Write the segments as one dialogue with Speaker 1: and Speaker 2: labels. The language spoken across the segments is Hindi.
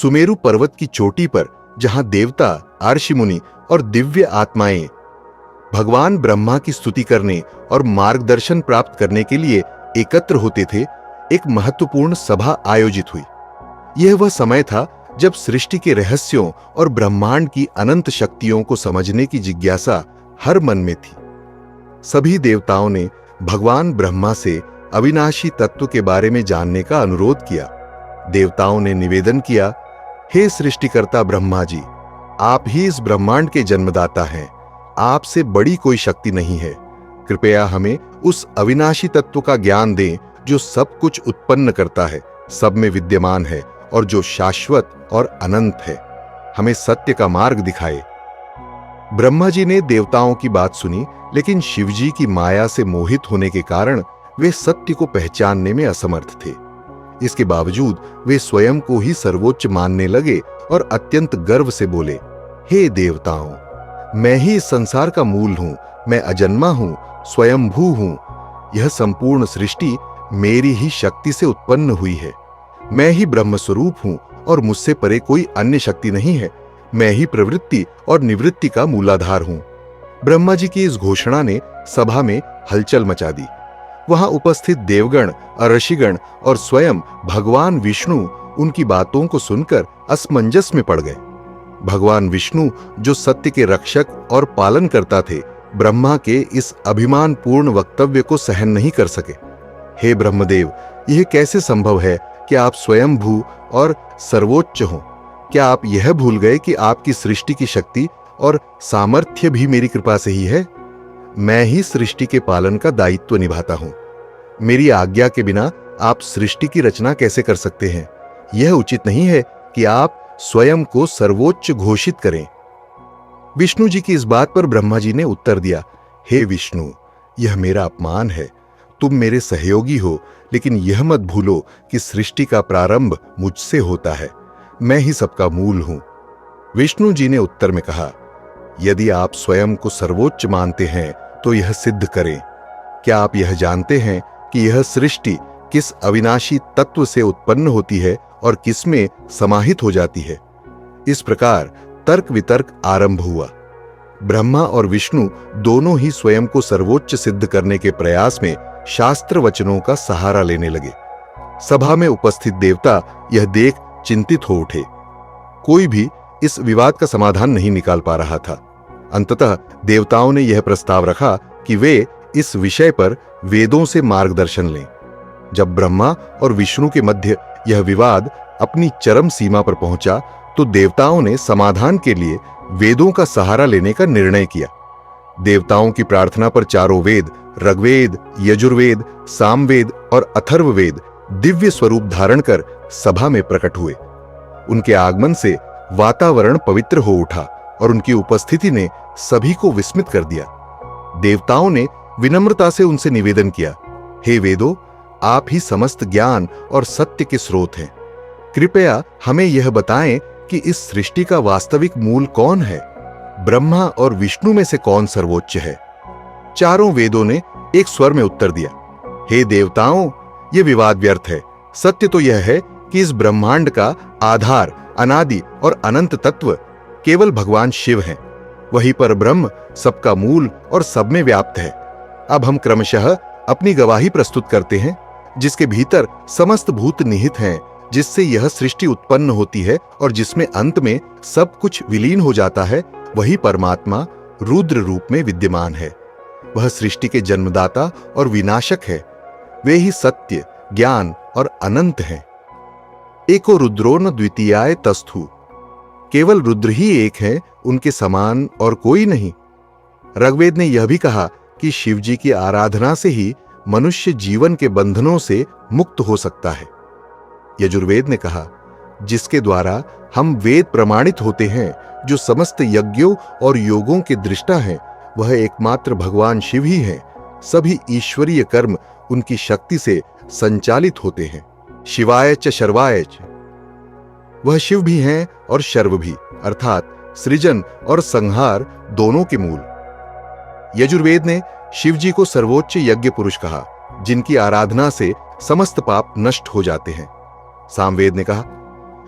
Speaker 1: सुमेरु पर्वत की चोटी पर, जहां देवता, अर्षि मुनि और दिव्य आत्माएं भगवान ब्रह्मा की स्तुति करने और मार्गदर्शन प्राप्त करने के लिए एकत्र होते थे, एक महत्वपूर्ण सभा आयोजित हुई। यह वह समय था जब सृष्टि के रहस्यों और ब्रह्मांड की अनंत शक्तियों को समझने की जिज्ञासा हर मन में थी। सभी देवताओं ने भगवान ब्रह्मा से अविनाशी तत्व के बारे में जानने का अनुरोध किया। देवताओं ने निवेदन किया, हे सृष्टिकर्ता ब्रह्मा जी, आप ही इस ब्रह्मांड के जन्मदाता हैं। आपसे बड़ी कोई शक्ति नहीं है। कृपया हमें उस अविनाशी तत्व का ज्ञान दें जो सब कुछ उत्पन्न करता है, सब में विद्यमान है और जो शाश्वत और अनंत है। हमें सत्य का मार्ग दिखाए। ब्रह्मा जी ने देवताओं की बात सुनी, लेकिन शिवजी की माया से मोहित होने के कारण वे सत्य को पहचानने में असमर्थ थे। इसके बावजूद वे स्वयं को ही सर्वोच्च मानने लगे और अत्यंत गर्व से बोले, हे देवताओं, मैं ही इस संसार का मूल हूं, मैं अजन्मा हूं, स्वयंभू हूं। यह संपूर्ण सृष्टि मेरी ही शक्ति से उत्पन्न हुई है। मैं ही ब्रह्म स्वरूप हूं और मुझसे परे कोई अन्य शक्ति नहीं है। मैं ही प्रवृत्ति और निवृत्ति का मूलाधार हूं। ब्रह्मा जी की इस घोषणा ने सभा में हलचल मचा दी। वहां उपस्थित देवगण, ऋषिगण और स्वयं भगवान विष्णु उनकी बातों को सुनकर असमंजस में पड़ गए। भगवान विष्णु, जो सत्य के रक्षक और पालन करता थे, ब्रह्मा के इस अभिमानपूर्ण वक्तव्य को सहन नहीं कर सके। हे ब्रह्मदेव, यह कैसे संभव है कि आप स्वयंभू और सर्वोच्च हों? क्या आप यह भूल गए कि आपकी सृष्टि की शक्ति और सामर्थ्य भी मेरी कृपा से ही है? मैं ही सृष्टि के पालन का दायित्व निभाता हूं। मेरी आज्ञा के बिना आप सृष्टि की रचना कैसे कर सकते हैं? यह उचित नहीं है कि आप स्वयं को सर्वोच्च घोषित करें। विष्णु जी की इस बात पर ब्रह्मा जी ने उत्तर दिया, हे विष्णु, यह मेरा अपमान है। तुम मेरे सहयोगी हो, लेकिन यह मत भूलो कि सृष्टि का प्रारंभ मुझसे होता है। मैं ही सबका मूल हूं। विष्णु जी ने उत्तर में कहा, यदि आप स्वयं को सर्वोच्च मानते हैं तो यह सिद्ध करें। क्या आप यह जानते हैं कि यह सृष्टि किस अविनाशी तत्व से उत्पन्न होती है और किसमें समाहित हो जाती है? इस प्रकार तर्क वितर्क आरंभ हुआ। ब्रह्मा और विष्णु दोनों ही स्वयं को सर्वोच्च सिद्ध करने के प्रयास में शास्त्र वचनों का सहारा लेने लगे। सभा में उपस्थित देवता यह देख चिंतित हो उठे। कोई भी इस विवाद का समाधान नहीं निकाल पा रहा था। अंततः देवताओं ने यह प्रस्ताव रखा कि वे इस विषय पर वेदों से मार्गदर्शन लें। जब ब्रह्मा और विष्णु के मध्य यह विवाद अपनी चरम सीमा पर पहुंचा, तो देवताओं ने समाधान के लिए वेदों का सहारा लेने का निर्णय किया। देवताओं की प्रार्थना पर चारों वेद, ऋग्वेद, यजुर्वेद, सामवेद और अथर्ववेद दिव्य स्वरूप धारण कर सभा में प्रकट हुए। उनके आगमन से वातावरण पवित्र हो उठा और उनकी उपस्थिति ने सभी को विस्मित कर दिया। देवताओं ने विनम्रता से उनसे निवेदन किया, हे वेदों, आप ही समस्त ज्ञान और सत्य के स्रोत हैं। कृपया हमें यह बताएं कि इस सृष्टि का वास्तविक मूल कौन है? ब्रह्मा और विष्णु में से कौन सर्वोच्च है? चारों वेदों ने एक स्वर में उत्तर दिया, हे देवताओं, यह विवाद व्यर्थ है। सत्य तो यह है कि इस ब्रह्मांड का आधार, अनादि और अनंत तत्व केवल भगवान शिव हैं। वही पर ब्रह्म सबका मूल और सब में व्याप्त है। अब हम क्रमशः अपनी गवाही प्रस्तुत करते हैं, जिसके भीतर समस्त भूत निहित हैं, जिससे यह सृष्टि उत्पन्न होती है और जिसमें अंत में सब कुछ विलीन हो जाता है। वही परमात्मा रुद्र रूप में विद्यमान है। वह सृष्टि के जन्मदाता और विनाशक है। वे ही सत्य, ज्ञान और अनंत हैं। एको रुद्रो न द्वितीयाय तस्थु। केवल रुद्र ही एक है, उनके समान और कोई नहीं। ऋग्वेद ने यह भी कहा कि शिवजी की आराधना से ही मनुष्य जीवन के बंधनों से मुक्त हो सकता है। यजुर्वेद ने कहा, जिसके द्वारा हम वेद प्रमाणित होते हैं, जो समस्त यज्ञों और योगों के दृष्टा हैं, वह एकमात्र भगवान शिव ही हैं। सभी ईश्वरीय कर्म उनकी शक्ति से संचालित होते हैं। शिवाय च शर्वाय च। वह शिव भी हैं और शर्व भी, अर्थात सृजन और संहार दोनों के मूल। यजुर्वेद ने शिवजी को सर्वोच्च यज्ञ पुरुष कहा, जिनकी आराधना से समस्त पाप नष्ट हो जाते हैं। सामवेद ने कहा,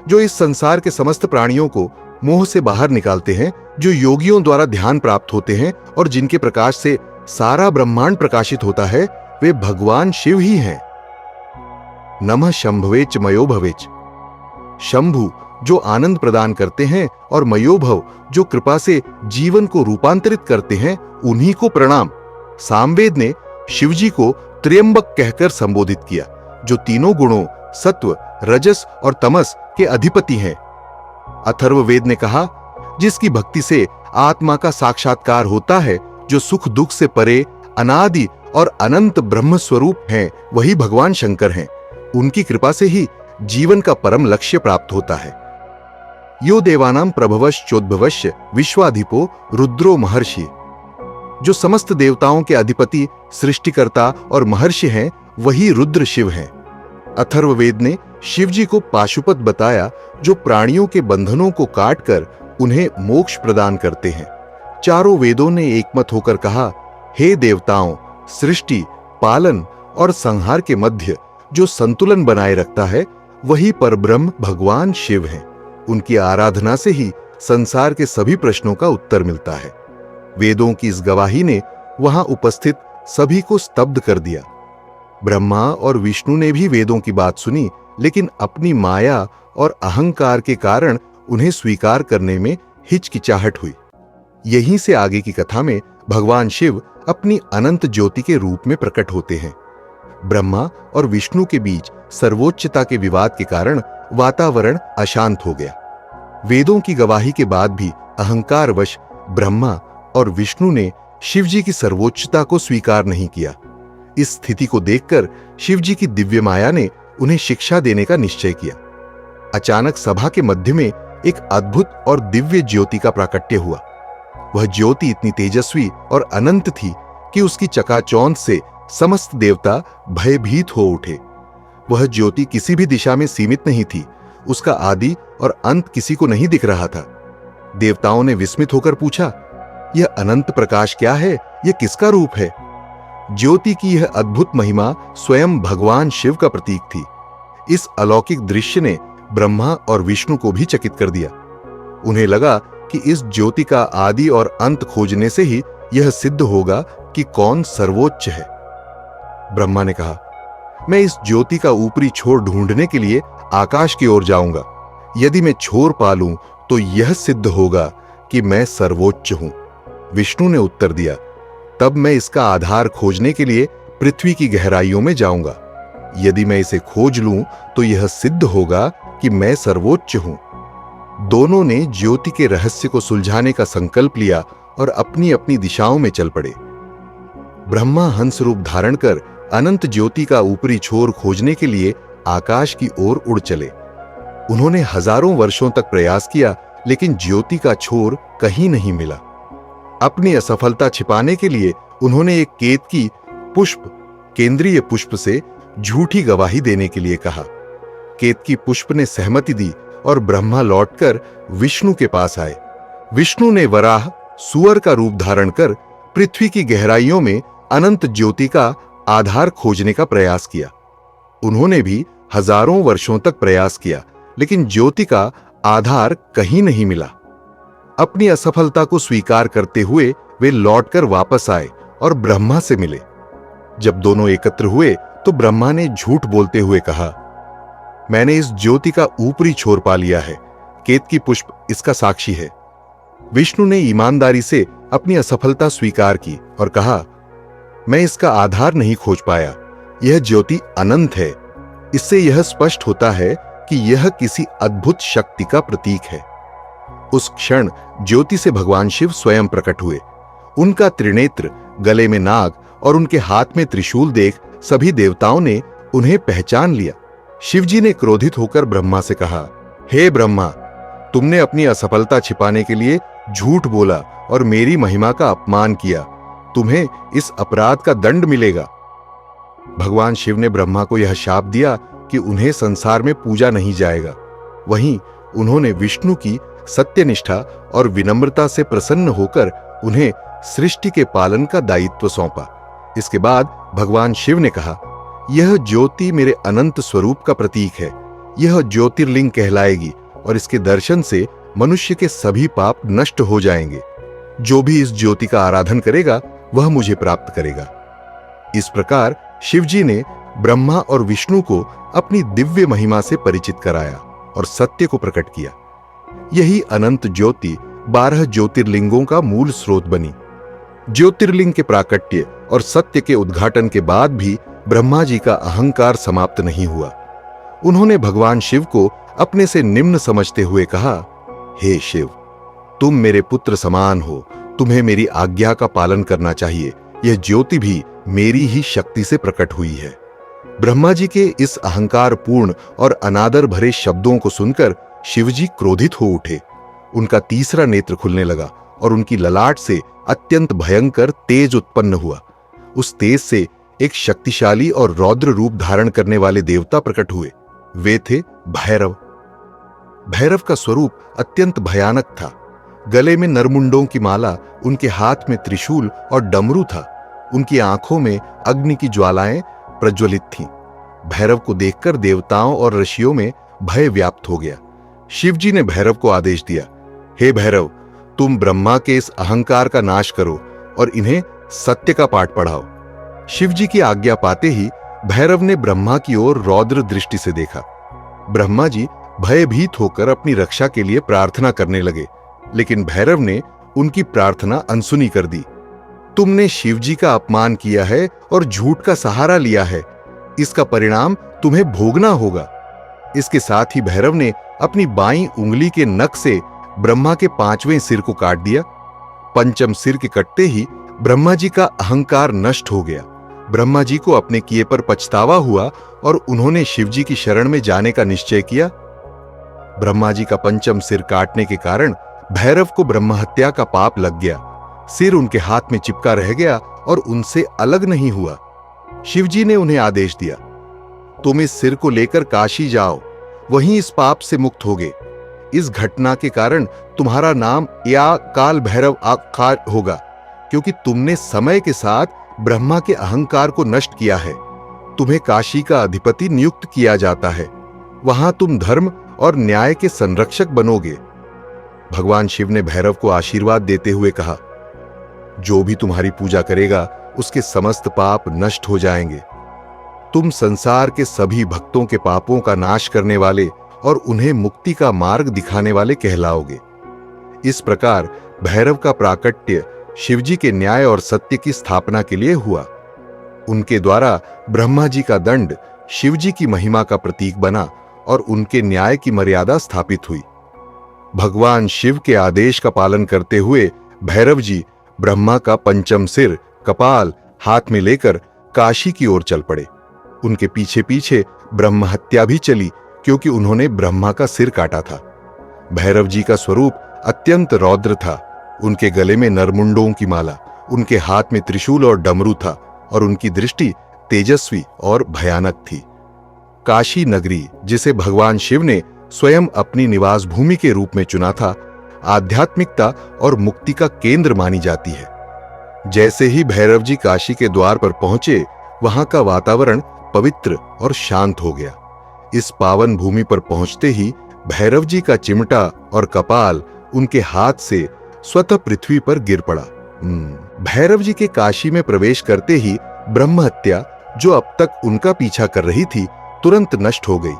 Speaker 1: जो इस संसार के समस्त प्राणियों को मोह से बाहर निकालते हैं, जो योगियों द्वारा ध्यान प्राप्त होते हैं और जिनके प्रकाश से सारा ब्रह्मांड प्रकाशित होता है, वे भगवान शिव ही हैं। नमः शंभवेच मयोभवेच। शंभु जो आनंद प्रदान करते हैं और मयोभव जो कृपा से जीवन को रूपांतरित करते हैं, उन्हीं को प्रणाम। सामवेद ने शिवजी को त्र्यंबक कहकर संबोधित किया, जो तीनों गुणों सत्व, रजस और तमस के अधिपति हैं। अथर्ववेद ने कहा, जिसकी भक्ति से आत्मा का साक्षात्कार होता है, जो सुख दुख से परे अनादि और अनंत ब्रह्म स्वरूप हैं, वही भगवान शंकर हैं। उनकी कृपा से ही जीवन का परम लक्ष्य प्राप्त होता है। यो देवानां प्रभवश्चोद्भवश्य विश्वाधिपो रुद्रो महर्षि। जो समस्त देवताओं के अधिपति, सृष्टिकर्ता और महर्षि हैं, वही रुद्र शिव हैं। अथर्ववेद ने शिवजी को पाशुपत बताया, जो प्राणियों के बंधनों को काटकर उन्हें मोक्ष प्रदान करते हैं। चारों वेदों ने एकमत होकर कहा, हे देवताओं, सृष्टि, पालन और संहार के मध्य जो संतुलन बनाए रखता है, वही परब्रह्म भगवान शिव हैं। उनकी आराधना से ही संसार के सभी प्रश्नों का उत्तर मिलता है। वेदों की इस गवाही ने वहां उपस्थित सभी को स्तब्ध कर दिया। ब्रह्मा और विष्णु ने भी वेदों की बात सुनी, लेकिन अपनी माया और अहंकार के कारण उन्हें स्वीकार करने में हिचकिचाहट हुई। यहीं से आगे की कथा में भगवान शिव अपनी अनंत ज्योति के रूप में प्रकट होते हैं। ब्रह्मा और विष्णु के बीच सर्वोच्चता के विवाद के कारण वातावरण अशांत हो गया। वेदों की गवाही के बाद भी अहंकारवश ब्रह्मा और विष्णु ने शिवजी की सर्वोच्चता को स्वीकार नहीं किया। इस स्थिति को देखकर शिवजी की दिव्य माया ने उन्हें शिक्षा देने का निश्चय किया। अचानक सभा के मध्य में एक अद्भुत और दिव्य ज्योति का प्राकट्य हुआ। वह ज्योति इतनी तेजस्वी और अनंत थी कि उसकी चकाचौंध से समस्त देवता भयभीत हो उठे। वह ज्योति किसी भी दिशा में सीमित नहीं थी, उसका आदि और अंत किसी को नहीं दिख रहा था। देवताओं ने विस्मित होकर पूछा, यह अनंत प्रकाश क्या है? यह किसका रूप है? ज्योति की यह अद्भुत महिमा स्वयं भगवान शिव का प्रतीक थी। इस अलौकिक दृश्य ने ब्रह्मा और विष्णु को भी चकित कर दिया। उन्हें लगा कि इस ज्योति का आदि और अंत खोजने से ही यह सिद्ध होगा कि कौन सर्वोच्च है। ब्रह्मा ने कहा, मैं इस ज्योति का ऊपरी छोर ढूंढने के लिए आकाश की ओर जाऊंगा। यदि मैं छोर पालूं तो यह सिद्ध होगा कि मैं सर्वोच्च हूं। विष्णु ने उत्तर दिया, तब मैं इसका आधार खोजने के लिए पृथ्वी की गहराइयों में जाऊंगा। यदि मैं इसे खोज लूं तो यह सिद्ध होगा कि मैं सर्वोच्च हूं। दोनों ने ज्योति के रहस्य को सुलझाने का संकल्प लिया और अपनी अपनी दिशाओं में चल पड़े। ब्रह्मा हंस रूप धारण कर अनंत ज्योति का ऊपरी छोर खोजने के लिए आकाश की ओर उड़ चले। उन्होंने हजारों वर्षों तक प्रयास किया, लेकिन ज्योति का छोर कहीं नहीं मिला। अपनी असफलता छिपाने के लिए उन्होंने एक केतकी पुष्प, केंद्रीय पुष्प से झूठी गवाही देने के लिए कहा। केतकी पुष्प ने सहमति दी और ब्रह्मा लौटकर विष्णु के पास आए। विष्णु ने वराह, सुअर का रूप धारण कर पृथ्वी की गहराइयों में अनंत ज्योति का आधार खोजने का प्रयास किया। उन्होंने भी हजारों वर्षों तक प्रयास किया, लेकिन ज्योति का आधार कहीं नहीं मिला। अपनी असफलता को स्वीकार करते हुए वे लौटकर वापस आए और ब्रह्मा से मिले। जब दोनों एकत्र हुए तो ब्रह्मा ने झूठ बोलते हुए कहा, मैंने इस ज्योति का ऊपरी छोर पा लिया है। केतकी पुष्प इसका साक्षी है। विष्णु ने ईमानदारी से अपनी असफलता स्वीकार की और कहा, मैं इसका आधार नहीं खोज पाया। यह ज्योति अनंत है। इससे यह स्पष्ट होता है कि यह किसी अद्भुत शक्ति का प्रतीक है। उस क्षण ज्योति से भगवान शिव स्वयं प्रकट हुए। उनका त्रिनेत्र, गले में नाग और उनके हाथ में त्रिशूल देख सभी देवताओं ने उन्हें पहचान लिया। शिवजी ने क्रोधित होकर ब्रह्मा से कहा, हे ब्रह्मा, तुमने अपनी असफलता छिपाने के लिए झूठ बोला और मेरी महिमा का अपमान किया। तुम्हें इस अपराध का दंड मिलेगा। भगवान शिव ने ब्रह्मा को यह शाप दिया कि उन्हें संसार में पूजा नहीं जाएगा। वहीं उन्होंने विष्णु की सत्यनिष्ठा और विनम्रता से प्रसन्न होकर उन्हें सृष्टि के पालन का दायित्व सौंपा। इसके बाद भगवान शिव ने कहा, यह ज्योति मेरे अनंत स्वरूप का प्रतीक है। यह ज्योतिर्लिंग कहलाएगी और इसके दर्शन से मनुष्य के सभी पाप नष्ट हो जाएंगे। जो भी इस ज्योति का आराधन करेगा वह मुझे प्राप्त करेगा। इस प्रकार शिवजी ने ब्रह्मा और विष्णु को अपनी दिव्य महिमा से परिचित कराया और सत्य को प्रकट किया। यही अनंत ज्योति 12 ज्योतिर्लिंगों का मूल स्रोत बनी। ज्योतिर्लिंग के प्राकट्य और सत्य के उद्घाटन के बाद भी ब्रह्मा जी का अहंकार समाप्त नहीं हुआ। उन्होंने भगवान शिव को अपने से निम्न समझते हुए कहा, हे शिव, तुम मेरे पुत्र समान हो, तुम्हें मेरी आज्ञा का पालन करना चाहिए। यह ज्योति भी मेरी ही शक्ति से प्रकट हुई है। ब्रह्मा जी के इस अहंकार पूर्ण और अनादर भरे शब्दों को सुनकर शिवजी क्रोधित हो उठे। उनका तीसरा नेत्र खुलने लगा और उनकी ललाट से अत्यंत भयंकर तेज उत्पन्न हुआ। उस तेज से एक शक्तिशाली और रौद्र रूप धारण करने वाले देवता प्रकट हुए। वे थे भैरव। भैरव का स्वरूप अत्यंत भयानक था। गले में नरमुंडों की माला, उनके हाथ में त्रिशूल और डमरू था। उनकी आंखों में अग्नि की ज्वालाएं प्रज्वलित थीं। भैरव को देखकर देवताओं और ऋषियों में भय व्याप्त हो गया। शिवजी ने भैरव को आदेश दिया, हे भैरव, तुम ब्रह्मा के इस अहंकार का नाश करो और इन्हें सत्य का पाठ पढ़ाओ। शिवजी की आज्ञा पाते ही भैरव ने ब्रह्मा की ओर रौद्र दृष्टि से देखा। ब्रह्मा जी भयभीत होकर अपनी रक्षा के लिए प्रार्थना करने लगे, लेकिन भैरव ने उनकी प्रार्थना अनसुनी कर दी। तुमने शिवजी का अपमान किया है और झूठ का सहारा लिया है, इसका परिणाम तुम्हें भोगना होगा। इसके साथ ही भैरव ने अपनी बाईं उंगली के नख से ब्रह्मा के 5वें सिर को काट दिया। पंचम सिर के कटते ही ब्रह्मा जी का अहंकार नष्ट हो गया। ब्रह्मा जी को अपने किए पर पछतावा हुआ और उन्होंने शिवजी की शरण में जाने का निश्चय किया। ब्रह्मा जी का पंचम सिर काटने के कारण भैरव को ब्रह्म हत्या का पाप लग गया। सिर उनके हाथ में चिपका रह गया और उनसे अलग नहीं हुआ। शिवजी ने उन्हें आदेश दिया, तुम इस सिर को लेकर काशी जाओ, वहीं इस पाप से मुक्त होगे। इस घटना के कारण तुम्हारा नाम या काल भैरव आकार होगा, क्योंकि तुमने समय के साथ ब्रह्मा के अहंकार को नष्ट किया है। तुम्हें काशी का अधिपति नियुक्त किया जाता है। वहां तुम धर्म और न्याय के संरक्षक बनोगे। भगवान शिव ने भैरव को आशीर्वाद देते हुए कहा, जो भी तुम्हारी पूजा करेगा उसके समस्त पाप नष्ट हो जाएंगे। तुम संसार के सभी भक्तों के पापों का नाश करने वाले और उन्हें मुक्ति का मार्ग दिखाने वाले कहलाओगे। इस प्रकार भैरव का प्राकट्य शिवजी के न्याय और सत्य की स्थापना के लिए हुआ। उनके द्वारा ब्रह्मा जी का दंड शिवजी की महिमा का प्रतीक बना और उनके न्याय की मर्यादा स्थापित हुई। भगवान शिव के आदेश का पालन करते हुए भैरव जी ब्रह्मा का पंचम सिर कपाल हाथ में लेकर काशी की ओर चल पड़े। उनके पीछे पीछे ब्रह्म हत्या भी चली, क्योंकि उन्होंने ब्रह्मा का सिर काटा था। भैरव जी का स्वरूप अत्यंत रौद्र था। उनके गले में नरमुंडों की माला, उनके हाथ में त्रिशूल और डमरू था और उनकी दृष्टि तेजस्वी और भयानक थी। काशी नगरी, जिसे भगवान शिव ने स्वयं अपनी निवास भूमि के रूप में चुना था, आध्यात्मिकता और मुक्ति का केंद्र मानी जाती है। जैसे ही भैरव जी काशी के द्वार पर पहुंचे, वहां का वातावरण पवित्र और शांत हो गया। इस पावन भूमि पर पहुंचते ही भैरव जी का चिमटा और कपाल उनके हाथ से स्वतः पृथ्वी पर गिर पड़ा। भैरव जी के काशी में प्रवेश करते ही ब्रह्म हत्या, जो अब तक उनका पीछा कर रही थी, तुरंत नष्ट हो गई।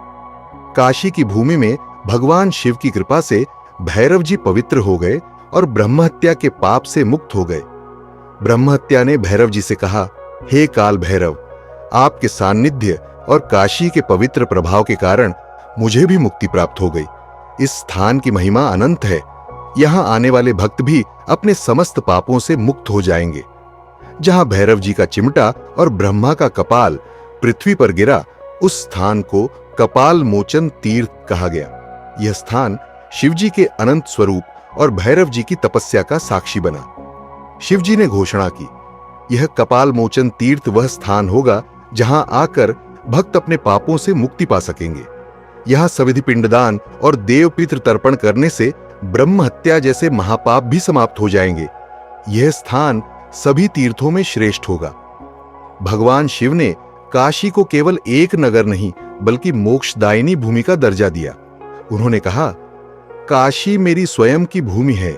Speaker 1: काशी की भूमि में भगवान शिव की कृपा से भैरव जी पवित्र हो गए और ब्रह्म हत्या के पाप से मुक्त हो गए। ब्रह्म हत्या ने भैरव जी से कहा, हे काल भैरव, आपके सानिध्य और काशी के पवित्र प्रभाव के कारण मुझे भी मुक्ति प्राप्त हो गई। इस स्थान की महिमा अनंत है। यहां आने वाले भक्त भी अपने समस्त पापों से मुक्त हो जाएंगे। जहां भैरव जी का चिमटा और ब्रह्मा का कपाल पृथ्वी पर गिरा, उस स्थान को कपाल मोचन तीर्थ कहा गया। यह स्थान शिवजी के अनंत स्वरूप और भैरव जी की तपस्या का साक्षी बना। शिवजी ने घोषणा की, यह कपाल मोचन तीर्थ वह स्थान होगा जहां आकर भक्त अपने पापों से मुक्ति पा सकेंगे। यहां सविधि पिंडदान और देव पितृ तर्पण करने से ब्रह्म हत्या जैसे महापाप भी समाप्त हो जाएंगे। यह स्थान सभी तीर्थों में श्रेष्ठ होगा। भगवान शिव ने काशी को केवल एक नगर नहीं बल्कि मोक्षदायिनी भूमि का दर्जा दिया। उन्होंने कहा, काशी मेरी स्वयं की भूमि है,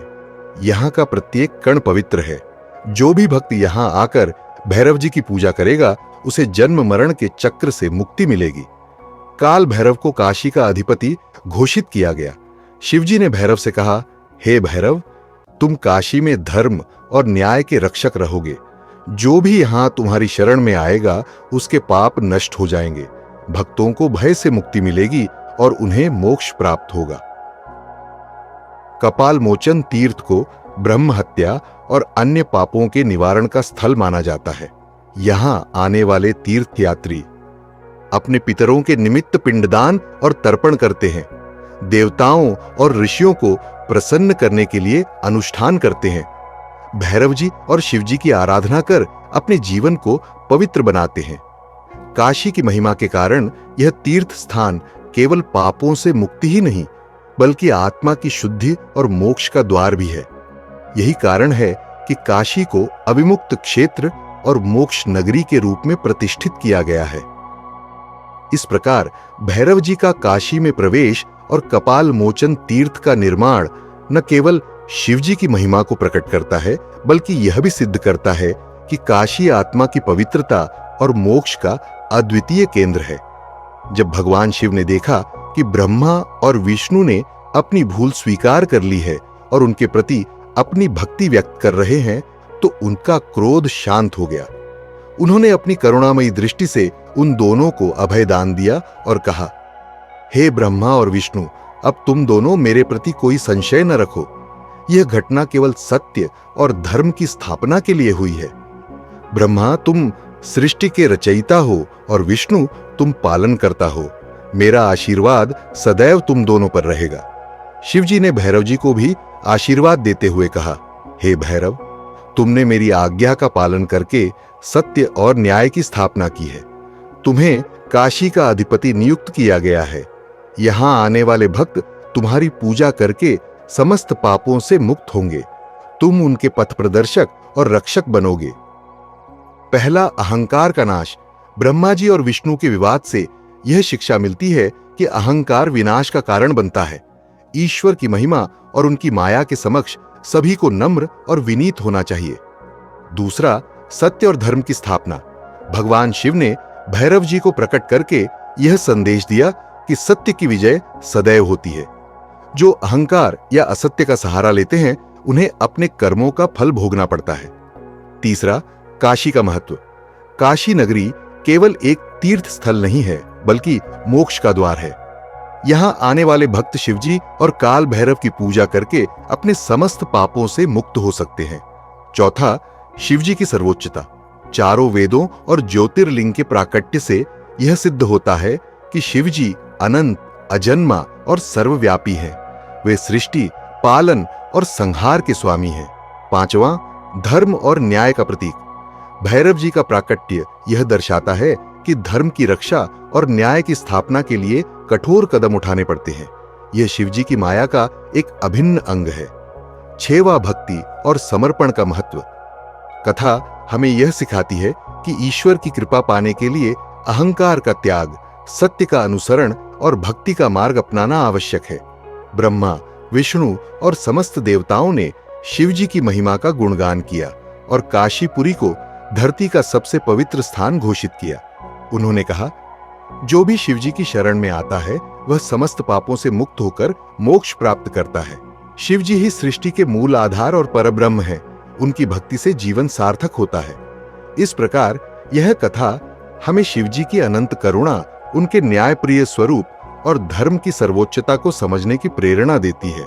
Speaker 1: यहां का प्रत्येक कण पवित्र है। जो भी भक्त यहां आकर भैरव जी की पूजा करेगा उसे जन्म मरण के चक्र से मुक्ति मिलेगी। काल भैरव को काशी का अधिपति घोषित किया गया। शिवजी ने भैरव से कहा, हे भैरव, तुम काशी में धर्म और न्याय के रक्षक रहोगे। जो भी यहां तुम्हारी शरण में आएगा उसके पाप नष्ट हो जाएंगे, भक्तों को भय से मुक्ति मिलेगी और उन्हें मोक्ष प्राप्त होगा। कपाल मोचन तीर्थ को ब्रह्म हत्या और अन्य पापों के निवारण का स्थल माना जाता है। यहां आने वाले तीर्थयात्री अपने पितरों के निमित्त पिंडदान और तर्पण करते हैं, देवताओं और ऋषियों को प्रसन्न करने के लिए अनुष्ठान करते हैं, भैरव जी और शिव जी की आराधना कर अपने जीवन को पवित्र बनाते हैं। काशी की महिमा के कारण यह तीर्थ स्थान केवल पापों से मुक्ति ही नहीं बल्कि आत्मा की शुद्धि और मोक्ष का द्वार भी है। यही कारण है कि काशी को अविमुक्त क्षेत्र और मोक्ष नगरी के रूप में प्रतिष्ठित किया गया है। इस प्रकार भैरव जी का काशी में प्रवेश और कपाल मोचन तीर्थ का निर्माण न केवल शिव जी की महिमा को प्रकट करता है बल्कि यह भी सिद्ध करता है कि काशी आत्मा की पवित्रता और मोक्ष का अद्वितीय केंद्र है। जब भगवान शिव ने देखा कि ब्रह्मा और विष्णु ने अपनी भूल स्वीकार कर ली है और उनके प्रति अपनी भक्ति व्यक्त कर रहे हैं तो उनका क्रोध शांत हो गया। उन्होंने अपनी करुणामयी दृष्टि से उन दोनों को अभय दान दिया और कहा, हे ब्रह्मा और विष्णु, अब तुम दोनों मेरे प्रति कोई संशय न रखो। यह घटना केवल सत्य और धर्म की स्थापना के लिए हुई है। ब्रह्मा, तुम सृष्टि के रचयिता हो और विष्णु तुम पालन करता हो। मेरा आशीर्वाद सदैव तुम दोनों पर रहेगा। शिव जी ने भैरव जी को भी आशीर्वाद देते हुए कहा, हे भैरव, तुमने मेरी आज्ञा का पालन करके सत्य और न्याय की स्थापना की है। तुम्हें काशी का अधिपति नियुक्त किया गया है। यहां आने वाले भक्त तुम्हारी पूजा करके समस्त पापों से मुक्त होंगे। तुम उनके पथ प्रदर्शक और रक्षक बनोगे। पहला, अहंकार का नाश। ब्रह्मा जी और विष्णु के विवाद से यह शिक्षा मिलती है कि अहंकार विनाश का कारण बनता है। ईश्वर की महिमा और उनकी माया के समक्ष सभी को नम्र और विनीत होना चाहिए। दूसरा, सत्य और धर्म की स्थापना। भगवान शिव ने भैरव जी को प्रकट करके यह संदेश दिया कि सत्य की विजय सदैव होती है। जो अहंकार या असत्य का सहारा लेते हैं उन्हें अपने कर्मों का फल भोगना पड़ता है। तीसरा, काशी का महत्व। काशी नगरी केवल एक तीर्थ स्थल नहीं है बल्कि मोक्ष का द्वार है। यहां आने वाले भक्त शिवजी और काल भैरव की पूजा करके अपने समस्त पापों से मुक्त हो सकते हैं। चौथा, शिवजी की सर्वोच्चता। चारों वेदों और ज्योतिर्लिंग के प्राकट्य से यह सिद्ध होता है कि शिवजी अनंत, अजन्मा और सर्वव्यापी हैं। वे सृष्टि, पालन और संहार के स्वामी हैं। पांचवां, धर्म और न्याय का प्रतीक। भैरव जी का प्राकट्य यह दर्शाता है कि धर्म की रक्षा और न्याय की स्थापना के लिए कठोर कदम उठाने पड़ते हैं। यह शिवजी की माया का एक अभिन्न अंग है। छेवां, भक्ति और समर्पण का महत्व। कथा हमें यह सिखाती है कि ईश्वर की कृपा पाने के लिए अहंकार का त्याग, सत्य का अनुसरण और भक्ति का मार्ग अपनाना आवश्यक है। ब्रह्मा, विष्णु और समस्त देवताओं ने शिवजी की महिमा का गुणगान किया और काशीपुरी को धरती का सबसे पवित्र स्थान घोषित किया। उन्होंने कहा, जो भी शिवजी की शरण में आता है वह समस्त पापों से मुक्त होकर मोक्ष प्राप्त करता है। शिवजी ही सृष्टि के मूल आधार और परब्रह्म है। उनकी भक्ति से जीवन सार्थक होता है। इस प्रकार यह कथा हमें शिवजी की अनंत करुणा, उनके न्यायप्रिय स्वरूप और धर्म की सर्वोच्चता को समझने की प्रेरणा देती है।